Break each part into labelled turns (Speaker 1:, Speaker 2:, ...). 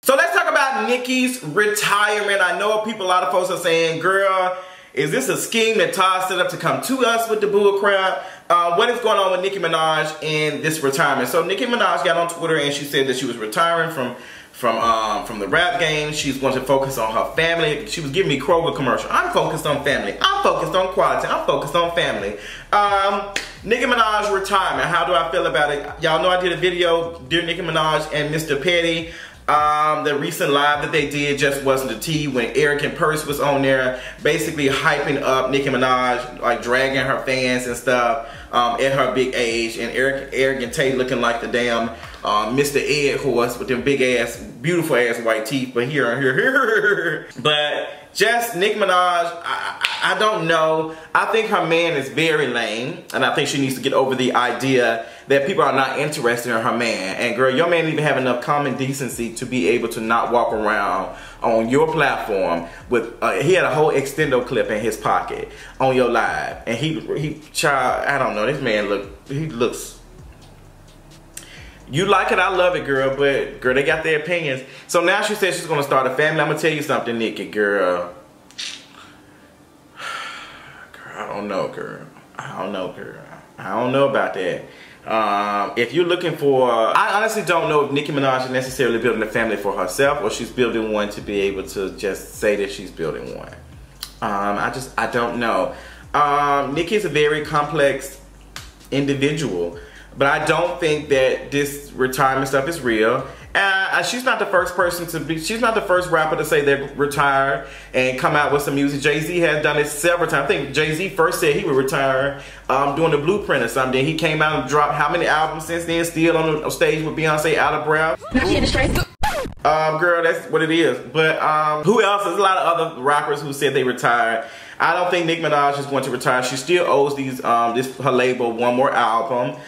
Speaker 1: So let's talk about Nicki's retirement. I know a lot of folks are saying, girl, is this a scheme that Todd set up to come to us with the bull crap? What is going on with Nicki Minaj in this retirement? So Nicki Minaj got on Twitter and she said that she was retiring from the rap game. She's going to focus on her family. She was giving me Kroger commercial. I'm focused on family. I'm focused on quality. I'm focused on family. Nicki Minaj retirement. How do I feel about it? Y'all know I did a video, Dear Nicki Minaj and Mr. Petty. The recent live that they did just wasn't the tea when Eric and Purse was on there, basically hyping up Nicki Minaj, like dragging her fans and stuff at her big age, and Eric and Tay looking like the damn Mr. Ed horse with them big ass, beautiful ass white teeth. But here, but just Nicki Minaj, I don't know. I think her man is very lame, and I think she needs to get over the idea that people are not interested in her man. And girl, your man didn't even have enough common decency to be able to not walk around on your platform with, he had a whole extendo clip in his pocket on your live. And he child, I don't know, this man looks, you like it, I love it, girl, but girl, they got their opinions. So now she says she's gonna start a family. I'm gonna tell you something, Nicki, girl. I don't know, girl. I don't know, girl. I don't know about that. If you're looking for, I honestly don't know if Nicki Minaj is necessarily building a family for herself or she's building one to be able to just say that she's building one. I don't know. Nicki is a very complex individual, but I don't think that this retirement stuff is real. She's not the first person to be, she's not the first rapper to say they're retired and come out with some music. Jay-Z has done it several times. I think Jay-Z first said he would retire doing the Blueprint or something. He came out and dropped how many albums since then, still on stage with Beyonce, out of breath. Girl, that's what it is. But who else? There's a lot of other rappers who said they retired. I don't think Nicki Minaj is going to retire. She still owes her label one more album.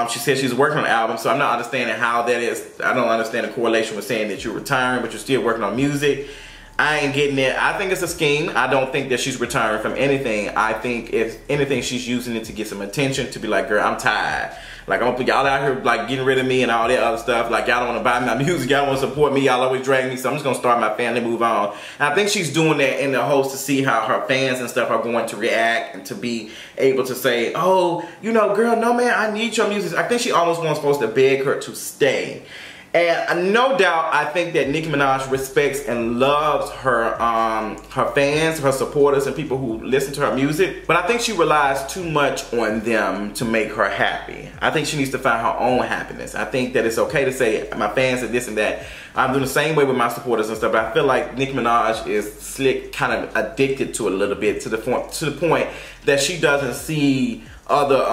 Speaker 1: She said she's working on an album, so I'm not understanding how that is. I don't understand the correlation with saying that you're retiring, but you're still working on music. I ain't getting it. I think it's a scheme. I don't think that she's retiring from anything. I think if anything, she's using it to get some attention, to be like, girl, I'm tired. Like, I'm gonna put y'all out here like getting rid of me and all that other stuff. Like, y'all don't wanna buy my music, y'all don't wanna support me, y'all always drag me, so I'm just gonna start my family, move on. And I think she's doing that in the hopes to see how her fans and stuff are going to react and to be able to say, oh, you know, girl, no man, I need your music. I think she almost was supposed to beg her to stay. And no doubt, I think that Nicki Minaj respects and loves her fans, her supporters, and people who listen to her music. But I think she relies too much on them to make her happy. I think she needs to find her own happiness. I think that it's okay to say, my fans are this and that. I'm doing the same way with my supporters and stuff. But I feel like Nicki Minaj is slick, kind of addicted to it a little bit, to the point that she doesn't see other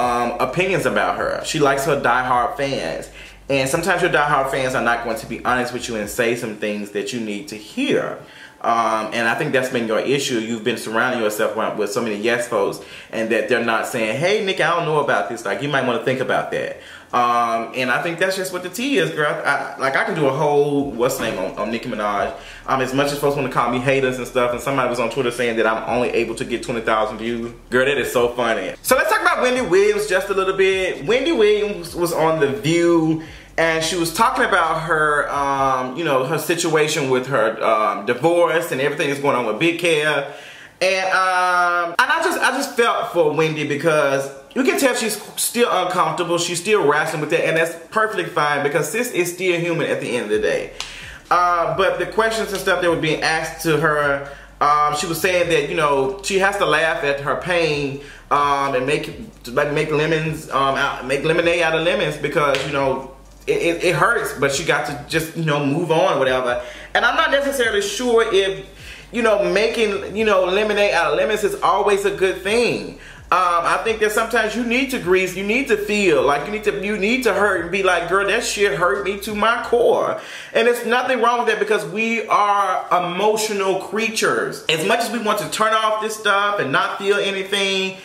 Speaker 1: opinions about her. She likes her diehard fans. And sometimes your diehard fans are not going to be honest with you and say some things that you need to hear. And I think that's been your issue. You've been surrounding yourself with so many yes folks, and that they're not saying, hey, Nick, I don't know about this. Like, you might want to think about that. And I think that's just what the tea is, girl. I can do a whole, what's the name, on Nicki Minaj. As much as folks want to call me haters and stuff, and somebody was on Twitter saying that I'm only able to get 20,000 views. Girl, that is so funny. So let's talk about Wendy Williams just a little bit. Wendy Williams was on The View, and she was talking about her, you know, her situation with her divorce and everything that's going on with Big Kev. And I just felt for Wendy, because you can tell she's still uncomfortable. She's still wrestling with that, and that's perfectly fine, because sis is still human at the end of the day. But the questions and stuff that were being asked to her, she was saying that, you know, she has to laugh at her pain and make lemonade out of lemons, because, you know, it hurts, but she got to just, you know, move on, whatever. And I'm not necessarily sure if, you know, making, you know, lemonade out of lemons is always a good thing. I think that sometimes you need to grieve, you need to feel, like you need to hurt and be like, girl, that shit hurt me to my core. And there's nothing wrong with that, because we are emotional creatures. As much as we want to turn off this stuff and not feel anything,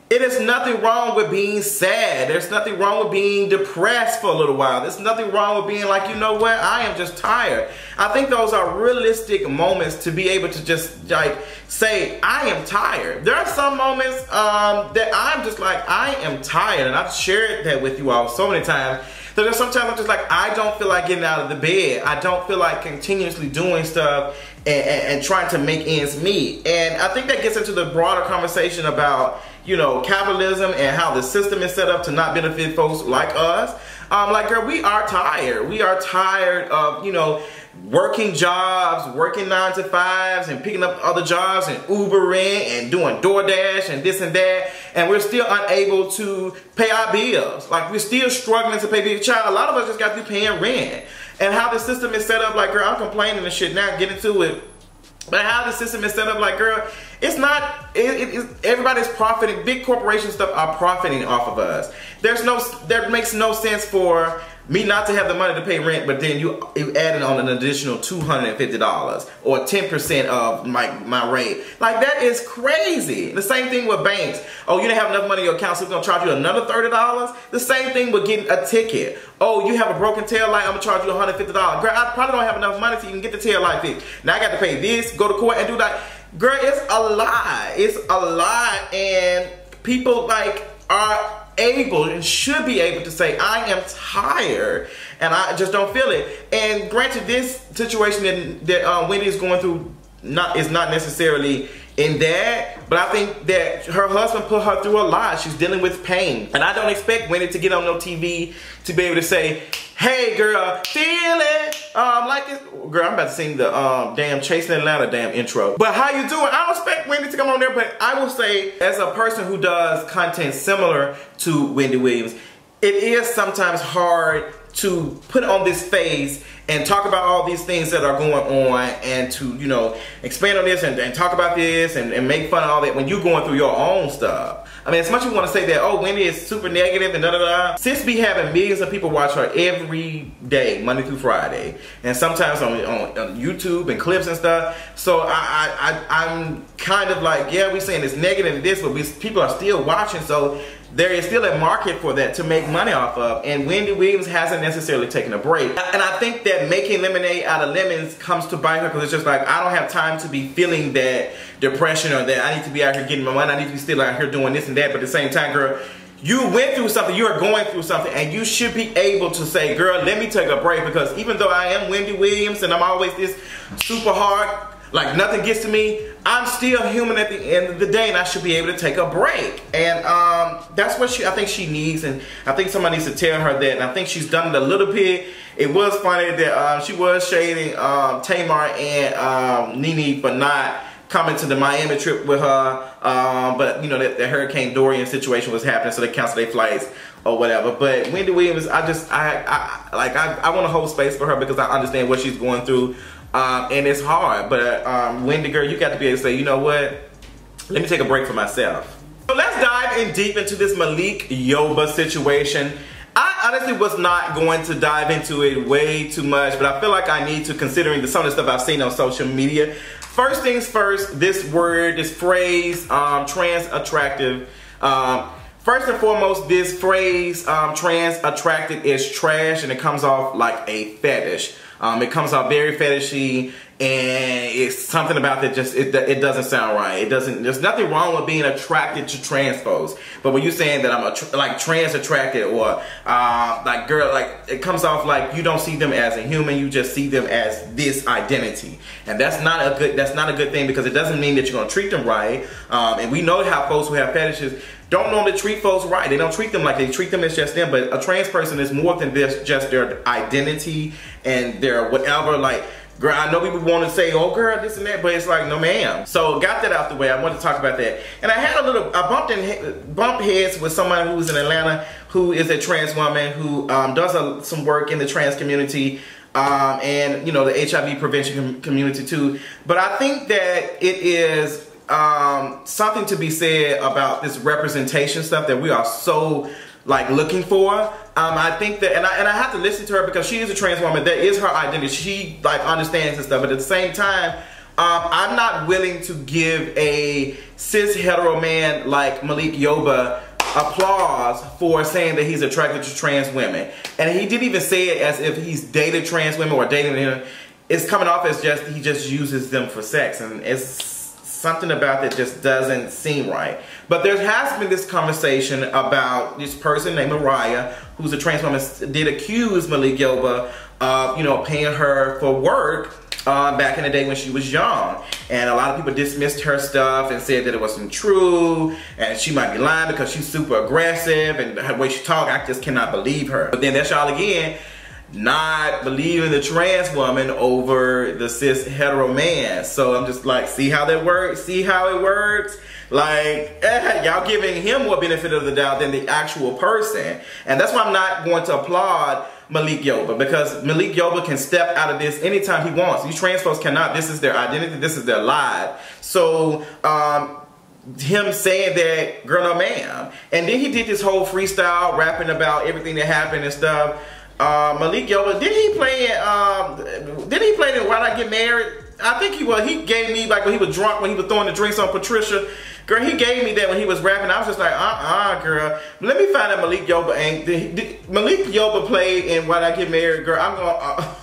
Speaker 1: it is nothing wrong with being sad. There's nothing wrong with being depressed for a little while. There's nothing wrong with being like, you know what, I am just tired. I think those are realistic moments to be able to just like say, I am tired. There are some moments that I'm just like, I am tired. And I've shared that with you all so many times. So there's sometimes I'm just like, I don't feel like getting out of the bed. I don't feel like continuously doing stuff and trying to make ends meet. And I think that gets into the broader conversation about, you know, capitalism and how the system is set up to not benefit folks like us. Like, girl, we are tired. We are tired of, you know, working jobs, working 9 to 5s and picking up other jobs and Ubering and doing DoorDash and this and that, and we're still unable to pay our bills. Like, we're still struggling to pay bills. Child, a lot of us just got to be paying rent. And how the system is set up, like, girl, I'm complaining and shit now, get into it. But how the system is set up, like, girl, it's not, everybody's profiting, big corporation stuff are profiting off of us. There makes no sense for me not to have the money to pay rent, but then you added on an additional $250 or 10% of my rate. Like, that is crazy. The same thing with banks. Oh, you didn't have enough money in your account, so we're gonna charge you another $30? The same thing with getting a ticket. Oh, you have a broken tail light, I'm gonna charge you $150. Girl, I probably don't have enough money to even get the tail light fixed. Now I got to pay this, go to court and do that. Girl, it's a lie. It's a lie, and people like are able and should be able to say, I am tired and I just don't feel it. And granted, this situation that Wendy is going through is not necessarily in that, but I think that her husband put her through a lot. She's dealing with pain, and I don't expect Wendy to get on no TV to be able to say, hey girl, feel it, like it. Girl, I'm about to sing the damn Chasing Atlanta damn intro. But how you doing? I don't expect Wendy to come on there, but I will say, as a person who does content similar to Wendy Williams, it is sometimes hard to put on this face and talk about all these things that are going on, and to, you know, expand on this and talk about this and make fun of all that when you're going through your own stuff. I mean, as much as we want to say that, oh, Wendy is super negative and da-da-da, sis be having millions of people watch her every day, Monday through Friday, and sometimes on YouTube and clips and stuff. So I'm kind of like, yeah, we're saying it's negative and this, but people are still watching, so there is still a market for that to make money off of, and Wendy Williams hasn't necessarily taken a break. And I think that making lemonade out of lemons comes to bite her, because it's just like, I don't have time to be feeling that depression or that I need to be out here getting my money, I need to be still out here doing this and that. But at the same time, girl, you went through something, you are going through something, and you should be able to say, girl, let me take a break, because even though I am Wendy Williams and I'm always this super hard, like nothing gets to me, I'm still human at the end of the day, and I should be able to take a break. And that's what I think she needs, and I think somebody needs to tell her that, and I think she's done it a little bit. It was funny that she was shading Tamar and Nene for not coming to the Miami trip with her, but you know, the Hurricane Dorian situation was happening, so they canceled their flights or whatever. But Wendy Williams, I want to hold space for her, because I understand what she's going through. And it's hard, but Wendy, girl, you got to be able to say, you know what, let me take a break for myself. So let's dive in deep into this Malik Yoba situation. I honestly was not going to dive into it way too much, but I feel like I need to, considering some of the stuff I've seen on social media. First things first, this phrase, trans attractive. First and foremost, this phrase, trans attracted, is trash, and it comes off like a fetish. It comes out very fetishy, and it's something about that just, it doesn't sound right. There's nothing wrong with being attracted to trans folks, but when you're saying that I'm like trans attracted, or like, girl, like, it comes off like you don't see them as a human, you just see them as this identity, and that's not a good thing, because it doesn't mean that you're gonna treat them right. And we know how folks who have fetishes don't normally treat folks right. They don't treat them like they treat them as just them, but a trans person is more than this, just their identity and their whatever. Like, girl, I know people want to say, oh girl, this and that, but it's like, no ma'am. So got that out the way. I wanted to talk about that. And I bumped heads with someone who's in Atlanta, who is a trans woman, who does some work in the trans community, and, you know, the HIV prevention community too. But I think that it is something to be said about this representation stuff that we are so like looking for. I think that, and I have to listen to her, because she is a trans woman. That is her identity. She like understands and stuff. But at the same time, I'm not willing to give a cis hetero man like Malik Yoba applause for saying that he's attracted to trans women. And he didn't even say it as if he's dated trans women or dating them. It's coming off as just he just uses them for sex, and it's something about that just doesn't seem right. But there has been this conversation about this person named Mariah, who's a trans woman, did accuse Malik Yoba of, you know, paying her for work back in the day when she was young. And a lot of people dismissed her stuff and said that it wasn't true and she might be lying because she's super aggressive and the way she talks, I just cannot believe her. But then that's y'all again, not believing the trans woman over the cis hetero man. So I'm just like, see how that works? See how it works? Like, y'all giving him more benefit of the doubt than the actual person. And that's why I'm not going to applaud Malik Yoba, because Malik Yoba can step out of this anytime he wants. These trans folks cannot. This is their identity. This is their life. So, him saying that, girl, no ma'am. And then he did this whole freestyle rapping about everything that happened and stuff. Malik Yoba, did he play in Why'd I Get Married? I think he was. He gave me, like when he was drunk, when he was throwing the drinks on Patricia. Girl, he gave me that when he was rapping. I was just like, girl. Let me find out Malik Yoba ain't. Did Malik Yoba played in Why'd I Get Married? Girl, I'm going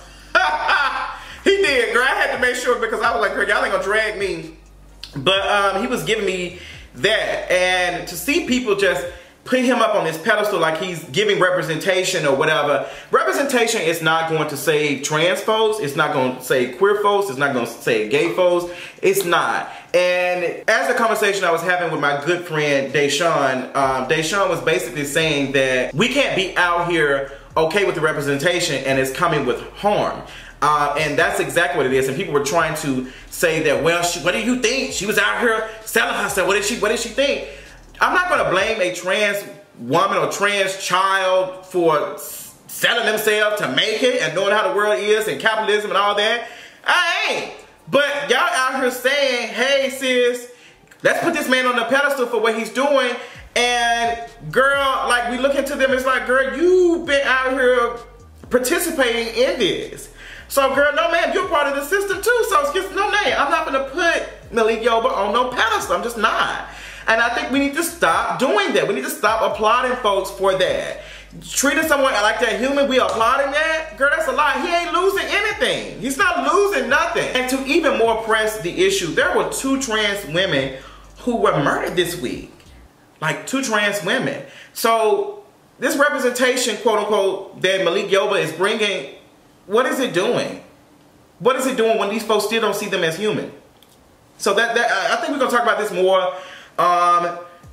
Speaker 1: he did, girl. I had to make sure because I was like, girl, y'all ain't gonna drag me. But he was giving me that. And to see people just put him up on this pedestal like he's giving representation or whatever. Representation is not going to save trans folks. It's not going to save queer folks. It's not going to save gay folks. It's not. And as a conversation I was having with my good friend Deshaun, Deshaun was basically saying that we can't be out here okay with the representation and it's coming with harm. And that's exactly what it is. And people were trying to say that, well, what do you think? She was out here selling herself. What did she think? I'm not going to blame a trans woman or trans child for selling themselves to make it and knowing how the world is and capitalism and all that. I ain't. But y'all out here saying, hey sis, let's put this man on the pedestal for what he's doing. And girl, like we look into them, it's like, girl, you've been out here participating in this. So girl, no man, you're part of the system too. So it's just, no man, I'm not going to put Malik Yoba on no pedestal. I'm just not. And I think we need to stop doing that. We need to stop applauding folks for that. Treating someone like that human, we applauding that? Girl, that's a lie. He ain't losing anything. He's not losing nothing. And to even more press the issue, there were 2 trans women who were murdered this week. Like 2 trans women. So this representation, quote unquote, that Malik Yoba is bringing, what is it doing? What is it doing when these folks still don't see them as human? So I think we're going to talk about this more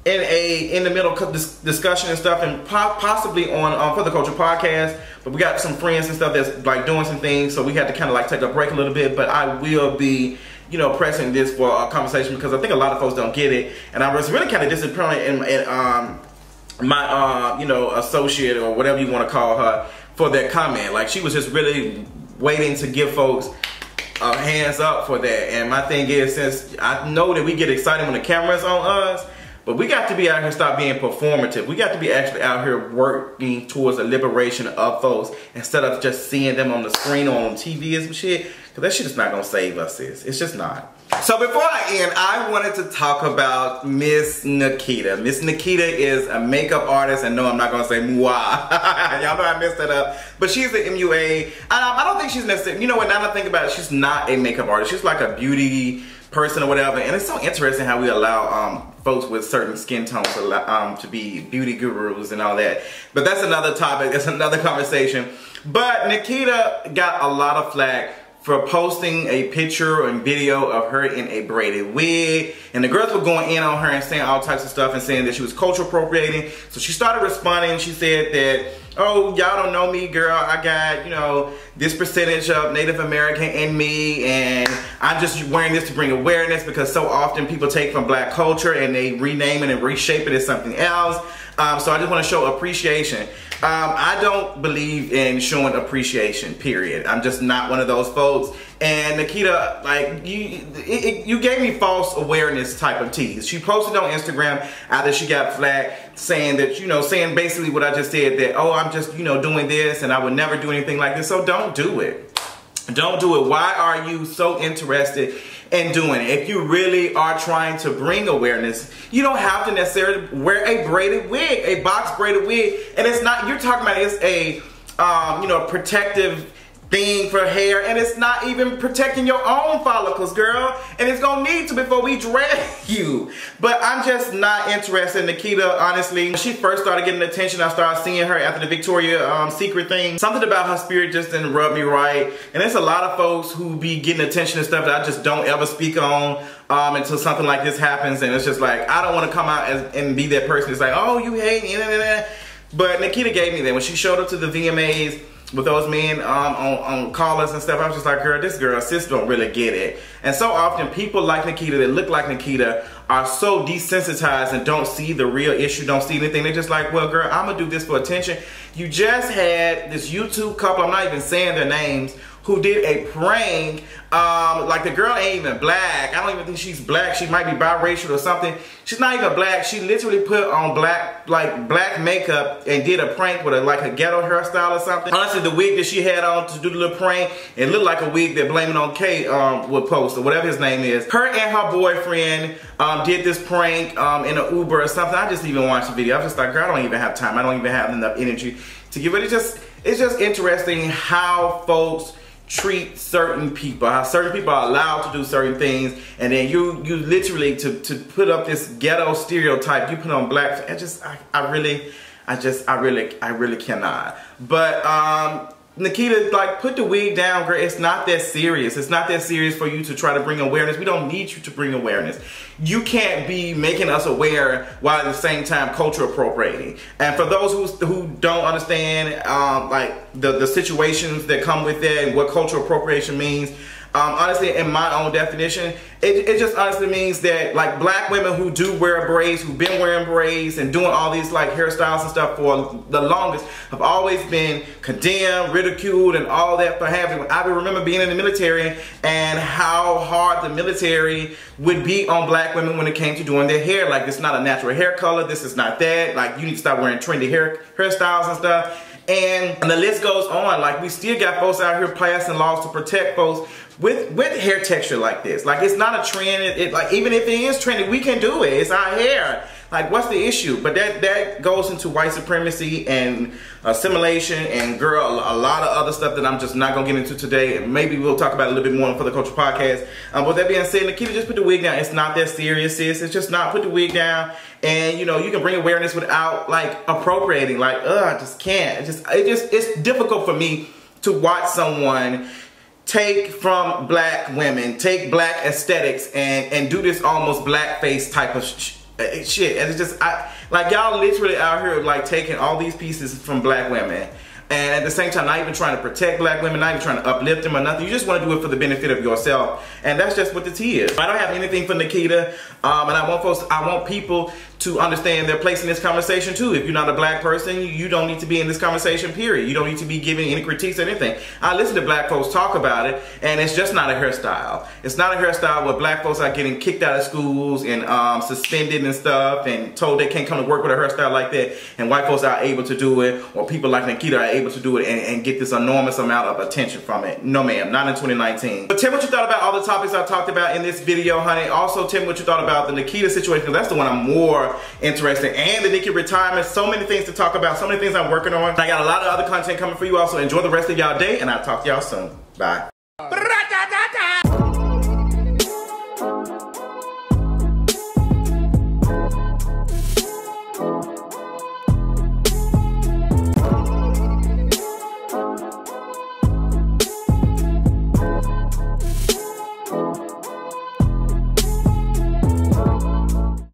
Speaker 1: in the middle discussion and stuff, and possibly on For the Culture podcast. But we got some friends and stuff that's like doing some things, so we had to kind of like take a break a little bit. But I will be, you know, pressing this for a conversation because I think a lot of folks don't get it, and I was really kind of disappointed in my you know, associate or whatever you want to call her for that comment. Like she was just really waiting to give folks hands up for that. And my thing is, since I know that we get excited when the camera's on us, but we got to be out here, stop being performative. We got to be actually out here working towards the liberation of folks instead of just seeing them on the screen or on TV and some shit. Because that shit is not going to save us, sis. It's just not. So before I end, I wanted to talk about Miss Nikita. Miss Nikita is a makeup artist, and no, I'm not going to say moi. Y'all know I messed that up. But she's an MUA. I don't think she's necessarily, you know what, now that I think about it, she's not a makeup artist. She's like a beauty person or whatever. And it's so interesting how we allow folks with certain skin tones to be beauty gurus and all that. But that's another topic. That's another conversation. But Nikita got a lot of flack for posting a picture and video of her in a braided wig. And the girls were going in on her and saying all types of stuff and saying that she was cultural appropriating. So she started responding. She said that, oh, y'all don't know me, girl. I got, you know, this percentage of Native American in me, and I'm just wearing this to bring awareness because so often people take from black culture and they rename it and reshape it as something else. So I just want to show appreciation. I don't believe in showing appreciation, period. I'm just not one of those folks. And Nikita, like, you gave me false awareness type of tease. She posted on Instagram after she got flagged saying that, you know, saying basically what I just said, that, oh, I'm just, you know, doing this and I would never do anything like this. So don't do it. Don't do it. Why are you so interested in doing it? If you really are trying to bring awareness, you don't have to necessarily wear a braided wig, a box braided wig. And it's not, you're talking about it's a, you know, protective thing for hair, and it's not even protecting your own follicles, girl, and it's gonna need to before we drag you. But I'm just not interested in Nikita, honestly. When she first started getting attention, I started seeing her after the Victoria's Secret thing. Something about her spirit just didn't rub me right, and there's a lot of folks who be getting attention and stuff that I just don't ever speak on until something like this happens, and it's just like, I don't want to come out and be that person that's like, oh, you hate me, but Nikita gave me that. When she showed up to the VMAs with those men on callers and stuff, I was just like, girl, this girl, sis don't really get it. And so often people like Nikita that look like Nikita are so desensitized and don't see the real issue, don't see anything. They're just like, well, girl, I'm gonna do this for attention. You just had this YouTube couple, I'm not even saying their names, who did a prank. Like, the girl ain't even black. I don't even think she's black. She might be biracial or something. She's not even black. She literally put on black makeup and did a prank with a ghetto hairstyle or something. Honestly, the wig that she had on to do the little prank, it looked like a wig that Blame It On K would post, or whatever his name is. Her and her boyfriend did this prank in an Uber or something. I just even watched the video. I was just like, girl, I don't even have time. I don't even have enough energy to give it. It's just interesting how folks treat certain people, how certain people are allowed to do certain things, and then you literally to put up this ghetto stereotype, you put on black. I really cannot. But Nikita, like, put the wig down, girl. It's not that serious. It's not that serious for you to try to bring awareness. We don't need you to bring awareness. You can't be making us aware while at the same time culture appropriating. And for those who don't understand like the situations that come with that and what cultural appropriation means, honestly, in my own definition, it just honestly means that, like, black women who do wear braids, who've been wearing braids and doing all these like hairstyles and stuff for the longest, have always been condemned, ridiculed, and all that for having. I remember being in the military and how hard the military would be on black women when it came to doing their hair. Like, this is not a natural hair color, this is not that. Like, you need to stop wearing trendy hairstyles and stuff. And the list goes on. Like, we still got folks out here passing laws to protect folks with hair texture like this. Like, it's not a trend. Like, even if it is trendy, we can do it. It's our hair. Like, what's the issue? But that goes into white supremacy and assimilation and, girl, a lot of other stuff that I'm just not gonna get into today. And maybe we'll talk about it a little bit more for the Culture Podcast. With that being said, Nikita, just put the wig down. It's not that serious, sis. It's just not. Put the wig down, and you know, you can bring awareness without like appropriating. Like, I just can't. It's difficult for me to watch someone take from black women, take black aesthetics, and do this almost blackface type of shit. And it's just, like, y'all literally out here like taking all these pieces from black women, and at the same time not even trying to protect black women, not even trying to uplift them or nothing. You just want to do it for the benefit of yourself, and that's just what the tea is. I don't have anything for Nikita, and I want people to understand their place in this conversation too. If you're not a black person, you don't need to be in this conversation, period. You don't need to be giving any critiques or anything. I listen to black folks talk about it, and it's just not a hairstyle. It's not a hairstyle where black folks are getting kicked out of schools and suspended and stuff and told they can't come to work with a hairstyle like that, and white folks are able to do it, or people like Nikita are able to do it and get this enormous amount of attention from it. No, ma'am, not in 2019. But tell me what you thought about all the topics I talked about in this video, honey. Also, tell me what you thought about the Nikita situation, because that's the one I'm more interested in, and the Nicki retirement. So many things to talk about, so many things I'm working on. I got a lot of other content coming for you also. Enjoy the rest of y'all day, and I'll talk to y'all soon. Bye.